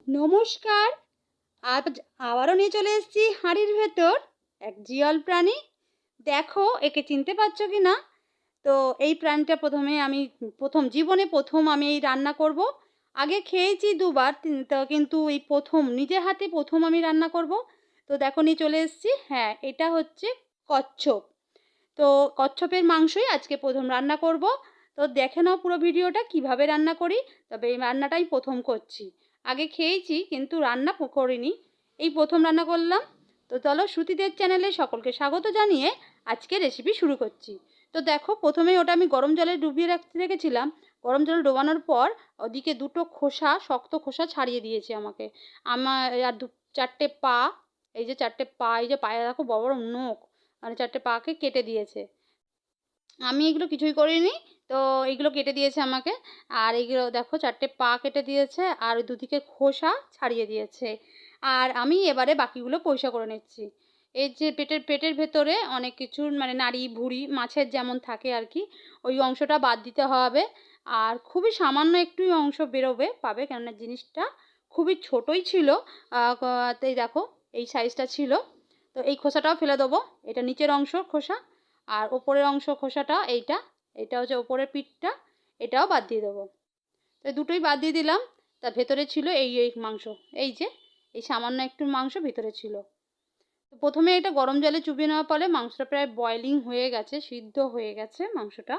নমস্কার। আজ আবারও নিয়ে চলে এসেছি হাঁড়ির ভেতর এক জিয়ল প্রাণী। দেখো একে চিনতে পারছো কি না? তো এই প্রাণীটা জীবনে প্রথম আমি এই রান্না করব। আগে খেয়েছি দুবার, তো কিন্তু এই প্রথম নিজের হাতে প্রথম আমি রান্না করব। তো দেখো নিয়ে চলে এসেছি। হ্যাঁ, এটা হচ্ছে কচ্ছপ। তো কচ্ছপের মাংসই আজকে প্রথম রান্না করব। তো দেখে নাও পুরো ভিডিওটা কিভাবে রান্না করি। তবে এই রান্নাটাই প্রথম করছি। আগে খেয়েছি কিন্তু রান্না করিনি, এই প্রথম রান্না করলাম। তো চলো শ্রুতিদের চ্যানেলে সকলকে স্বাগত জানিয়ে আজকে রেসিপি শুরু করছি। তো দেখো প্রথমেই ওটা আমি গরম জলে ডুবিয়ে রেখেছিলাম। গরম জলে ডোবানোর পর ওদিকে দুটো খোসা, শক্ত খোসা ছাড়িয়ে দিয়েছে আমাকে। আমার আর চারটে পা, এই যে চারটে পা, এই যে পায়ে দেখো বড় বড় নখ, মানে চারটে পাকে কেটে দিয়েছে। আমি এগুলো কিছুই করিনি। তো এইগুলো কেটে দিয়েছে আমাকে। আর এইগুলো দেখো চারটে পা কেটে দিয়েছে আর দুদিকে খোসা ছাড়িয়ে দিয়েছে। আর আমি এবারে বাকিগুলো পরিষ্কার করে নিচ্ছি। এই যে পেটের ভেতরে অনেক কিছু, মানে নাড়ি ভুঁড়ি মাছের যেমন থাকে আর কি, ওই অংশটা বাদ দিতে হবে। আর খুবই সামান্য একটু অংশ পাবে, কেননা জিনিসটা খুবই ছোটই ছিল। তাই দেখো এই সাইজটা ছিল। তো এই খোসাটাও ফেলে দেবো, এটা নিচের অংশ খোসা। আর ওপরের অংশ খোসাটা এইটা হচ্ছে ওপরের পিঠটা, এটাও বাদ দিয়ে দেবো। তো দুটোই বাদ দিয়ে দিলাম। তা ভেতরে ছিল এই মাংস, এই যে এই সামান্য একটু মাংস ভেতরে ছিল। তো প্রথমে এটা গরম জলে চুবিয়ে নেওয়ার ফলে মাংসটা প্রায় বয়েলিং হয়ে গেছে, সিদ্ধ হয়ে গেছে মাংসটা।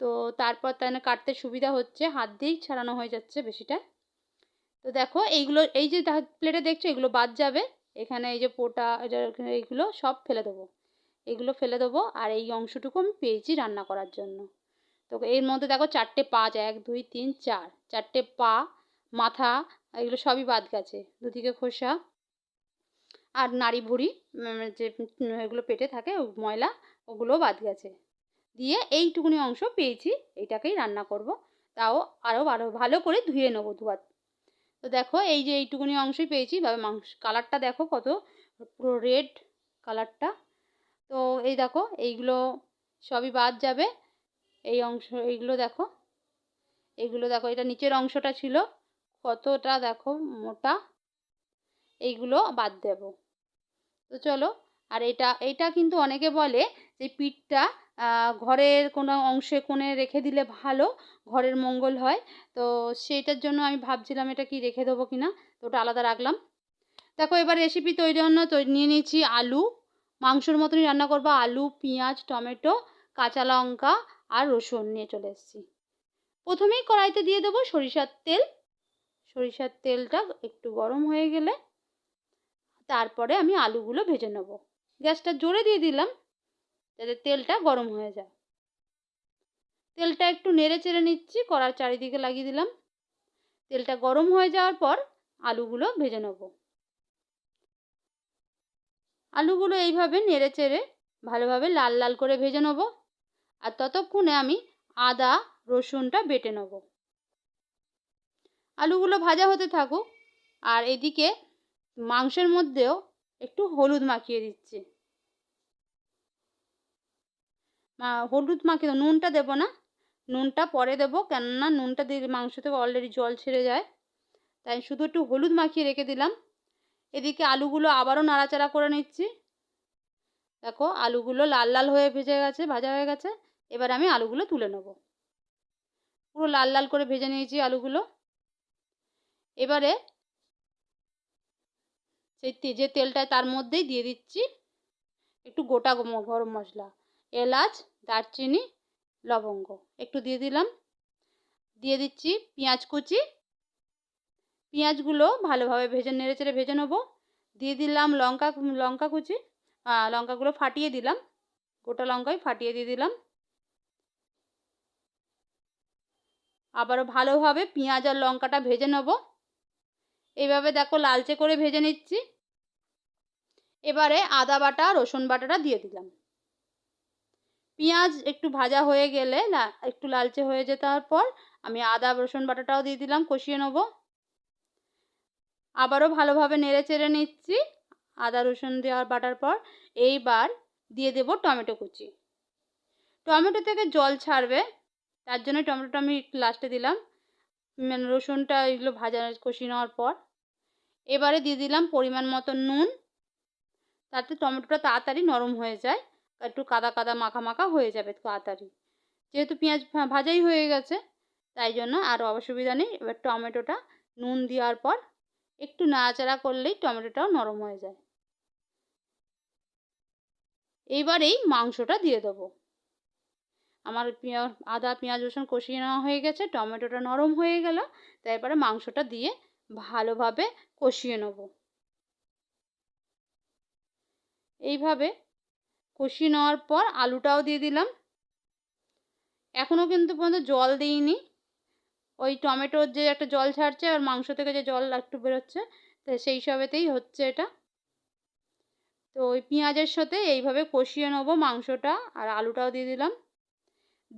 তো তারপর তাই না কাটতে সুবিধা হচ্ছে, হাত দিয়েই ছাড়ানো হয়ে যাচ্ছে বেশিটা। তো দেখো এইগুলো, এই যে প্লেটে দেখছো এগুলো বাদ যাবে। এখানে এই যে পোটা, এইগুলো সব ফেলে দেবো। এগুলো ফেলে দেবো। আর এই অংশটুকু আমি পেয়েছি রান্না করার জন্য। তো এর মধ্যে দেখো চারটে পা আছে, 1 2 3 4, চারটে পা, মাথা, এগুলো সবই বাদ গেছে, দুদিকে খোসা আর নাড়ি ভুঁড়ি, যে এগুলো পেটে থাকে ময়লা, ওগুলোও বাদ গেছে। দিয়ে এইটুকুনি অংশ পেয়েছি, এইটাকেই রান্না করব। তাও আরও ভালো করে ধুয়ে নেবো দুবার। তো দেখো এই যে এইটুকুনি অংশই পেয়েছি, ভাবে মাংস কালারটা দেখো কত পুরো রেড কালারটা। তো এই দেখো এইগুলো সবই বাদ যাবে। এই অংশ এইগুলো দেখো এটা নিচের অংশটা ছিল কতটা দেখো মোটা, এইগুলো বাদ দেব। তো চলো। আর এটা কিন্তু অনেকে বলে যে পিঠটা ঘরের কোনো অংশে কোণে রেখে দিলে ভালো, ঘরের মঙ্গল হয়। তো সেইটার জন্য আমি ভাবছিলাম এটা কি রেখে দেবো কিনা, তো ওটা আলাদা রাখলাম। দেখো এবার রেসিপি তৈরির জন্য নিয়ে নিয়েছি আলু। মাংসর মতনই রান্না করবো, আলু, পেঁয়াজ, টমেটো, কাঁচা লঙ্কা আর রসুন নিয়ে চলে এসেছি। প্রথমেই কড়াইতে দিয়ে দেবো সরিষার তেল। সরিষার তেলটা একটু গরম হয়ে গেলে তারপরে আমি আলুগুলো ভেজে নেব। গ্যাসটা জোরে দিয়ে দিলাম যাতে তেলটা গরম হয়ে যায়। তেলটা একটু নেড়ে চেড়ে নিচ্ছি, কড়ার চারিদিকে লাগিয়ে দিলাম। তেলটা গরম হয়ে যাওয়ার পর আলুগুলো ভেজে নেব। আলুগুলো এইভাবে নেড়ে চেড়ে ভালোভাবে লাল লাল করে ভেজে নেব। আর ততক্ষণে আমি আদা রসুনটা বেটে নেব। আলুগুলো ভাজা হতে থাকুক। আর এদিকে মাংসের মধ্যেও একটু হলুদ মাখিয়ে দিচ্ছি। হলুদ মাখিয়ে নুনটা দেবো না, নুনটা পরে দেবো, কেননা নুনটা দিয়ে মাংস থেকে অলরেডি জল ছেড়ে যায়। তাই শুধু একটু হলুদ মাখিয়ে রেখে দিলাম। এদিকে আলুগুলো আবারও নাড়াচাড়া করে নিচ্ছি। দেখো আলুগুলো লাল লাল হয়ে ভাজা হয়ে গেছে। এবার আমি আলুগুলো তুলে নেব। পুরো লাল লাল করে ভেজে নিয়েছি আলুগুলো। এবারে সেই যে তেলটায় তার মধ্যেই দিয়ে দিচ্ছি একটু গোটা গরম মশলা, এলাচ, দারচিনি, লবঙ্গ একটু দিয়ে দিলাম। দিয়ে দিচ্ছি পেঁয়াজ কুচি। পেঁয়াজগুলো ভালোভাবে নেড়েচেড়ে ভেজে নেব। দিয়ে দিলাম লঙ্কা কুচি, লঙ্কাগুলো ফাটিয়ে দিলাম, গোটা লঙ্কাই ফাটিয়ে দিয়ে দিলাম। আবারও ভালোভাবে পেঁয়াজ আর লঙ্কাটা ভেজে নেব। এইভাবে দেখো লালচে করে ভেজে নিচ্ছি। এবারে আদা বাটা রসুন বাটাটা দিয়ে দিলাম। পেঁয়াজ একটু ভাজা হয়ে গেলে, একটু লালচে হয়ে যাওয়ার পর আমি আদা রসুন বাটাটাও দিয়ে দিলাম, কষিয়ে নেব। আবারও ভালোভাবে নেড়ে চেড়ে নিচ্ছি আদা রসুন দেওয়ার বাটার পর। এইবার দিয়ে দেব টমেটো কুচি। টমেটো থেকে জল ছাড়বে, তার জন্য টমেটোটা আমি লাস্টে দিলাম। রসুনটা এগুলো ভাজা কষিয়ে নেওয়ার পর। এবারে দিয়ে দিলাম পরিমাণ মতো নুন, তাতে টমেটোটা তাড়াতাড়ি নরম হয়ে যায়, একটু কাদা কাদা মাখা মাখা হয়ে যাবে তাড়াতাড়ি। যেহেতু পেঁয়াজ ভাজাই হয়ে গেছে তাই জন্য আর অসুবিধা নেই। এবার টমেটোটা নুন দেওয়ার পর একটু নাড়াচাড়া করলেই টমেটোটাও নরম হয়ে যায়। এইবারেই মাংসটা দিয়ে দেবো। আমার আদা পেঁয়াজ রসুন কষিয়ে নেওয়া হয়ে গেছে, টমেটোটা নরম হয়ে গেল, তাই এবারে মাংসটা দিয়ে ভালোভাবে কষিয়ে নেব। এইভাবে কষিয়ে নেওয়ার পর আলুটাও দিয়ে দিলাম। এখনও কিন্তু পর্যন্ত জল দিইনি, ওই টমেটোর যে একটা জল ছাড়ছে আর মাংস থেকে যে জল একটু বেরোচ্ছে, তো সেই সবেতেই হচ্ছে এটা। তো ওই পেঁয়াজের সাথে এইভাবে কষিয়ে নেবো মাংসটা, আর আলুটাও দিয়ে দিলাম।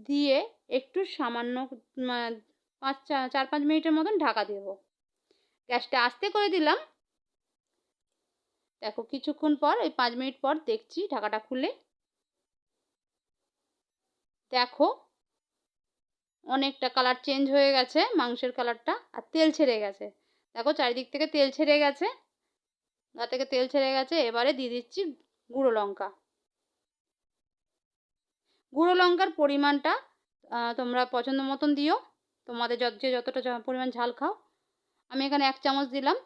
দিয়ে একটু সামান্য 4-5 মিনিটের মতন ঢাকা দেব। গ্যাসটা আস্তে করে দিলাম। দেখো কিছুক্ষণ পর, এই 5 মিনিট পর দেখছি ঢাকাটা খুলে, দেখো অনেকটা কালার চেঞ্জ হয়ে গেছে মাংসের কালারটা, আর তেল ছেড়ে গেছে। দেখো চারিদিক থেকে তেল ছেড়ে গেছে, গা থেকে তেল ছেড়ে গেছে। এবারে দিয়ে দিচ্ছি গুঁড়ো লঙ্কা। গুঁড়ো লঙ্কার পরিমাণটা তোমরা পছন্দ মতন দিও, তোমাদের যে যতটা পরিমাণ ঝাল খাও। আমি এখানে 1 চামচ দিলাম,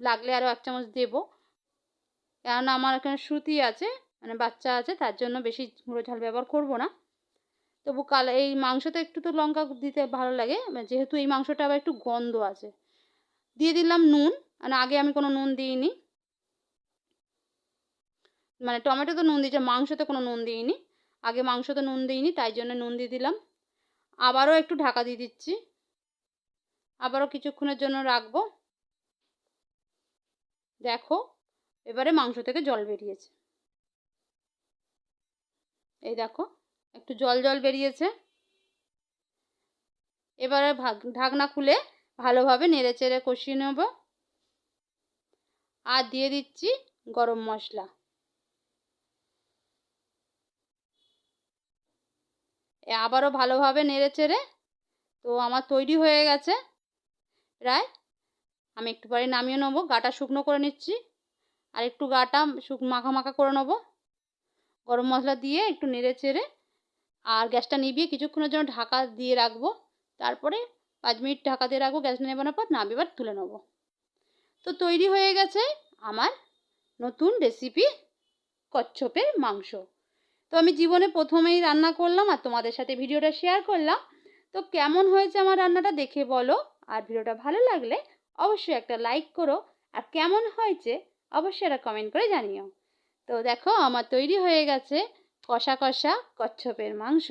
লাগলে আরও 1 চামচ দেবো, কেননা আমার এখানে শ্রুতি আছে, মানে বাচ্চা আছে, তার জন্য বেশি গুঁড়ো ঝাল ব্যবহার করব না। তবু এই মাংসতে একটু তো লঙ্কা দিতে ভালো লাগে, যেহেতু এই মাংসটা আবার একটু গন্ধ আছে। দিয়ে দিলাম নুন, মানে আগে আমি কোনো নুন দিইনি, মানে টমেটোতে নুন দিয়েছি, মাংসতে কোনো নুন দিইনি। আগে মাংসতে নুন দিইনি, তাই জন্য নুন দিয়ে দিলাম। আবারও একটু ঢাকা দিয়ে দিচ্ছি, আবারও কিছুক্ষণের জন্য রাখবো। দেখো এবারে মাংস থেকে জল বেরিয়েছে, এই দেখো একটু জল জল বেরিয়েছে। এবারে ঢাকনা খুলে ভালোভাবে নেড়ে চেড়ে কষিয়ে নেব, আর দিয়ে দিচ্ছি গরম মশলা। আবারও ভালোভাবে নেড়ে চেড়ে, তো আমার তৈরি হয়ে গেছে প্রায়। আমি একটু পরে নামিয়ে নেবো, গাটা শুকনো করে নিচ্ছি, আর একটু গাটা মাখা মাখা করে নেবো গরম মশলা দিয়ে একটু নেড়ে চেড়ে। আর গ্যাসটা নিভিয়ে কিছুক্ষণের জন্য ঢাকা দিয়ে রাখবো, তারপরে 5 মিনিট ঢাকা দিয়ে রাখবো। গ্যাস নেবানোর পর নামিয়ে তুলে নেবো। তো তৈরি হয়ে গেছে আমার নতুন রেসিপি, কচ্ছপের মাংস। তো আমি জীবনে প্রথমেই রান্না করলাম আর তোমাদের সাথে ভিডিওটা শেয়ার করলাম। তো কেমন হয়েছে আমার রান্নাটা দেখে বলো, আর ভিডিওটা ভালো লাগলে অবশ্যই একটা লাইক করো, আর কেমন হয়েছে অবশ্যই একটা কমেন্ট করে জানিও। তো দেখো আমার তৈরি হয়ে গেছে কষা কষা কচ্ছপের মাংস,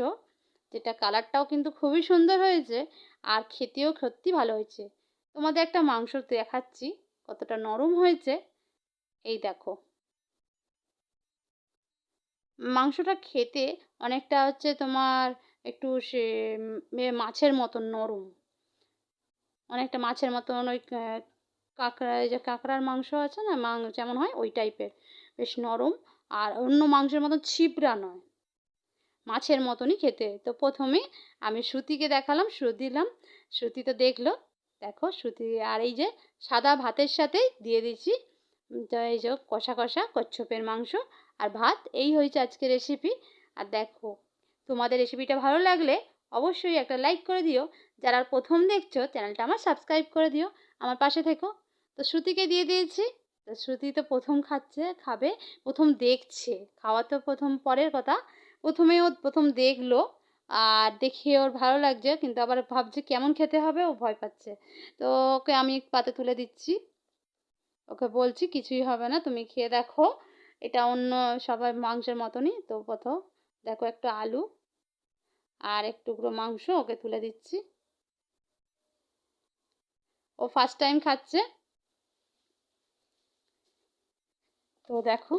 যেটা কালারটাও কিন্তু খুবই সুন্দর হয়েছে, আর খেতেও সত্যি ভালো হয়েছে। তোমাদের একটা মাংস দেখাচ্ছি কতটা নরম হয়েছে, এই দেখো। মাংসটা খেতে অনেকটা হচ্ছে তোমার একটু সে মাছের মতন নরম, অনেকটা মাছের মতন, ওই কাঁকড়া, এই যে কাঁকড়ার মাংস আছে না, যেমন হয় ওই টাইপের, বেশ নরম, আর অন্য মাংসের মতন ছিবড়া নয়, মাছের মতনই খেতে। তো প্রথমে আমি শ্রুতিকে দেখালাম, দিলাম, শ্রুতি তো দেখলো। দেখো শ্রুতি, আর এই যে সাদা ভাতের সাথে দিয়ে দিচ্ছি এই যে কষা কষা কচ্ছপের মাংস আর ভাত। এই হয়েছে আজকে রেসিপি। আর দেখো তোমাদের রেসিপিটা ভালো লাগলে অবশ্যই একটা লাইক করে দিও, যারা প্রথম দেখছো চ্যানেলটা আমার সাবস্ক্রাইব করে দিও, আমার পাশে থেকো। তো শ্রুতিকে দিয়ে দিয়েছি, তো শ্রুতি তো প্রথম খাবে, প্রথম দেখছে, খাওয়া তো প্রথম পরের কথা, প্রথমে ও প্রথম দেখলো, আর দেখে ওর ভালো লাগছে, কিন্তু আবার ভাবছে কেমন খেতে হবে, ও ভয় পাচ্ছে। তো ওকে আমি পাতে তুলে দিচ্ছি, ওকে বলছি কিছুই হবে না, তুমি খেয়ে দেখো, এটা অন্য সবাই মাংসের মতনই। তো প্রথম দেখো একটু আলু আর এক টুকরো মাংস ওকে তুলে দিচ্ছি, ও ফার্স্ট টাইম খাচ্ছে। তো দেখো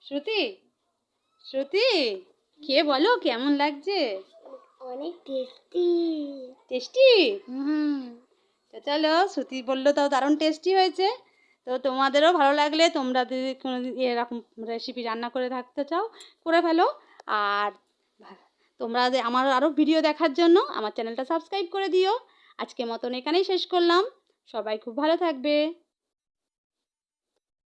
শ্রুতি, শ্রুতি খেয়ে বলো কেমন লাগছে। অনেক টেস্টি। টেস্টি? তো চলো, শ্রুতি বললো তাও দারুণ টেস্টি হয়েছে। তো তোমাদেরও ভালো লাগলে তোমরা যদি কোনো এরকম রেসিপি রান্না করে থাকতে চাও করে ফেলো। আর তোমরা আমার আরও ভিডিও দেখার জন্য আমার চ্যানেলটা সাবস্ক্রাইব করে দিও। আজকের মতন এখানেই শেষ করলাম, সবাই খুব ভালো থাকবে।